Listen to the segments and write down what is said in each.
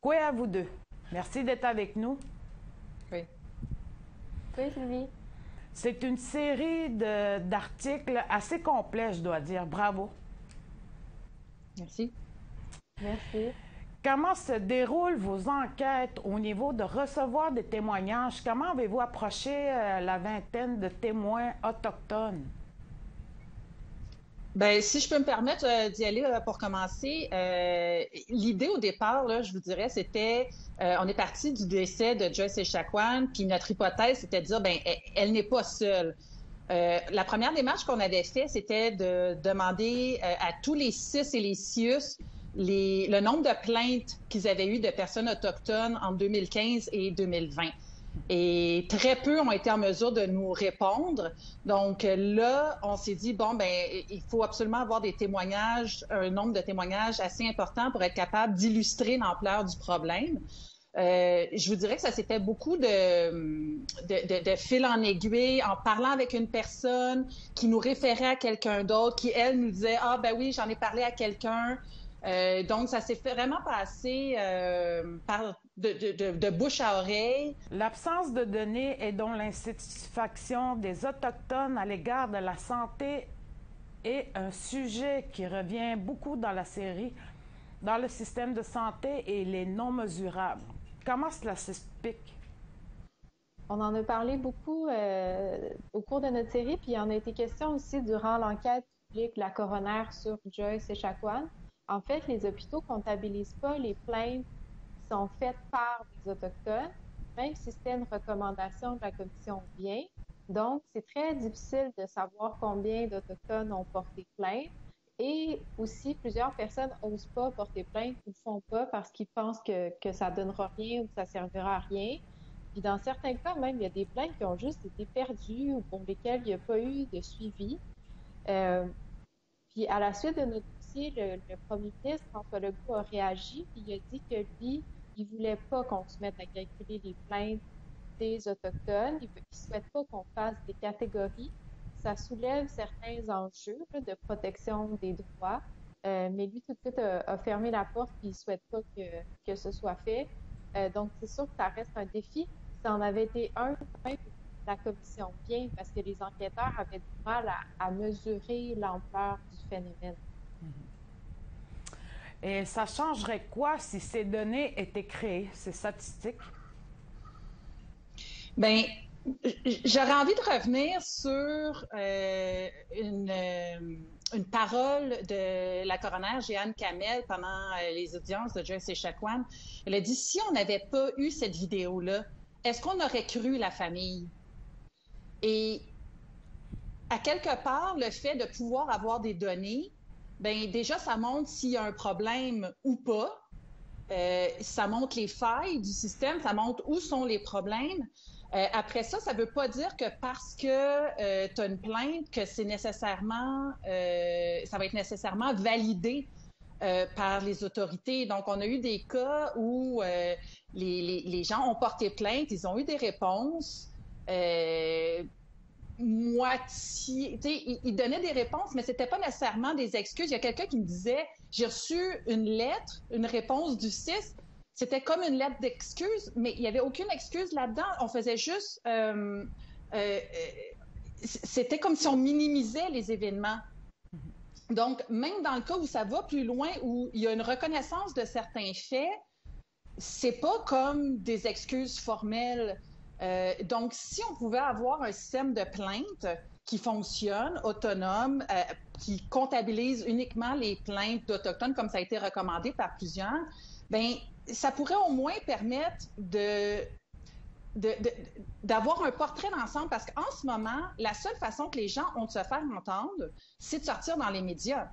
Quoi à vous deux. Merci d'être avec nous. Oui. Oui, Sylvie. C'est une série d'articles assez complets, je dois dire. Bravo. Merci. Merci. Comment se déroulent vos enquêtes au niveau de recevoir des témoignages? Comment avez-vous approché la vingtaine de témoins autochtones? Ben, si je peux me permettre d'y aller pour commencer, l'idée au départ, là, je vous dirais, c'était, on est parti du décès de Joyce Echaquan, puis notre hypothèse, c'était de dire, ben, elle n'est pas seule. La première démarche qu'on avait fait, c'était de demander à tous les CIS et les CIUS le nombre de plaintes qu'ils avaient eues de personnes autochtones en 2015 et 2020. Et très peu ont été en mesure de nous répondre. Donc là, on s'est dit, bon, ben, il faut absolument avoir des témoignages, un nombre de témoignages assez important pour être capable d'illustrer l'ampleur du problème. Je vous dirais que ça s'est fait beaucoup de fil en aiguille, en parlant avec une personne qui nous référait à quelqu'un d'autre, qui, elle, nous disait, ah, ben oui, j'en ai parlé à quelqu'un. Donc, ça s'est fait vraiment passer de bouche à oreille. L'absence de données et donc l'insatisfaction des Autochtones à l'égard de la santé est un sujet qui revient beaucoup dans la série, dans le système de santé et les non mesurables. Comment cela s'explique? On en a parlé beaucoup au cours de notre série, puis il en a été question aussi durant l'enquête publique de la coroner sur Joyce Echaquan. En fait, les hôpitaux comptabilisent pas les plaintes qui sont faites par des Autochtones, même si c'était une recommandation de la commission bien. Donc, c'est très difficile de savoir combien d'Autochtones ont porté plainte. Et aussi, plusieurs personnes n'osent pas porter plainte ou ne font pas parce qu'ils pensent que ça ne donnera rien ou que ça ne servira à rien. Puis dans certains cas, même, il y a des plaintes qui ont juste été perdues ou pour lesquelles il n'y a pas eu de suivi. Euh, Puis à la suite de notre dossier, le premier ministre, François Legault, a réagi, puis il a dit que lui, il voulait pas qu'on se mette à calculer les plaintes des Autochtones. Il ne souhaite pas qu'on fasse des catégories. Ça soulève certains enjeux là, de protection des droits. Mais lui, tout de suite, a fermé la porte, puis il ne souhaite pas que ce soit fait. Donc, c'est sûr que ça reste un défi. Ça en avait été un même la commission bien parce que les enquêteurs avaient du mal à mesurer l'ampleur du phénomène. Et ça changerait quoi si ces données étaient créées, ces statistiques? Ben, j'aurais envie de revenir sur une parole de la coroner Jeanne Kamel pendant les audiences de Joyce Echaquan. Elle a dit, si on n'avait pas eu cette vidéo-là, est-ce qu'on aurait cru la famille? Et à quelque part, le fait de pouvoir avoir des données, ben déjà, ça montre s'il y a un problème ou pas. Ça montre les failles du système, ça montre où sont les problèmes. Après ça, ça ne veut pas dire que parce que tu as une plainte, que c'est nécessairement, ça va être nécessairement validé par les autorités. Donc, on a eu des cas où les gens ont porté plainte, ils ont eu des réponses. Moitié, tu sais, il donnait des réponses, mais c'était pas nécessairement des excuses. Il y a quelqu'un qui me disait, j'ai reçu une lettre, une réponse du 6, c'était comme une lettre d'excuse, mais il y avait aucune excuse là-dedans. On faisait juste, euh, c'était comme si on minimisait les événements. Donc, même dans le cas où ça va plus loin, où il y a une reconnaissance de certains faits, c'est pas comme des excuses formelles. Donc, si on pouvait avoir un système de plainte qui fonctionne, autonome, qui comptabilise uniquement les plaintes d'Autochtones, comme ça a été recommandé par plusieurs, ben ça pourrait au moins permettre d'avoir un portrait d'ensemble, parce qu'en ce moment, la seule façon que les gens ont de se faire entendre, c'est de sortir dans les médias.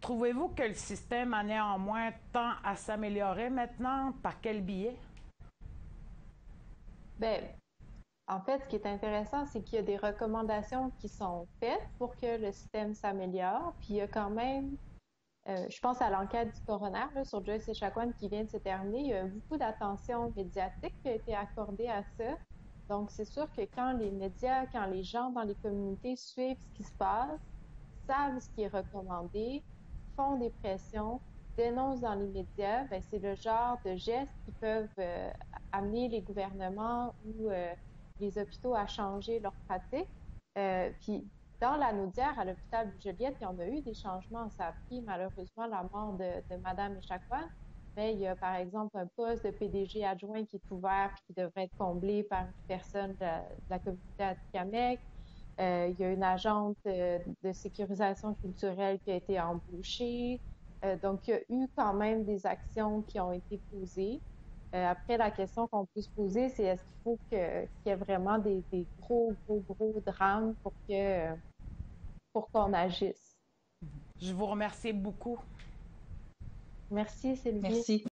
Trouvez-vous que le système a néanmoins tend à s'améliorer maintenant? Par quel biais? Ben, en fait, ce qui est intéressant, c'est qu'il y a des recommandations qui sont faites pour que le système s'améliore. Puis il y a quand même, je pense à l'enquête du coroner là, sur Joyce Echaquan qui vient de se terminer, il y a beaucoup d'attention médiatique qui a été accordée à ça. Donc, c'est sûr que quand les médias, quand les gens dans les communautés suivent ce qui se passe, savent ce qui est recommandé, font des pressions, dénoncent dans les médias, ben, c'est le genre de gestes qui peuvent amener les gouvernements ou les hôpitaux à changer leurs pratiques. Puis dans la Naudière, à l'hôpital Joliette, il y en a eu des changements. Ça a pris malheureusement la mort de Mme Echaquan. Mais il y a par exemple un poste de PDG adjoint qui est ouvert et qui devrait être comblé par une personne de la communauté Atikamekw. Il y a une agente de sécurisation culturelle qui a été embauchée. Donc, il y a eu quand même des actions qui ont été posées. Après, la question qu'on peut se poser, c'est est-ce qu'il faut qu'il y ait vraiment des gros drames pour qu'on agisse? Je vous remercie beaucoup. Merci, Sylvie. Merci.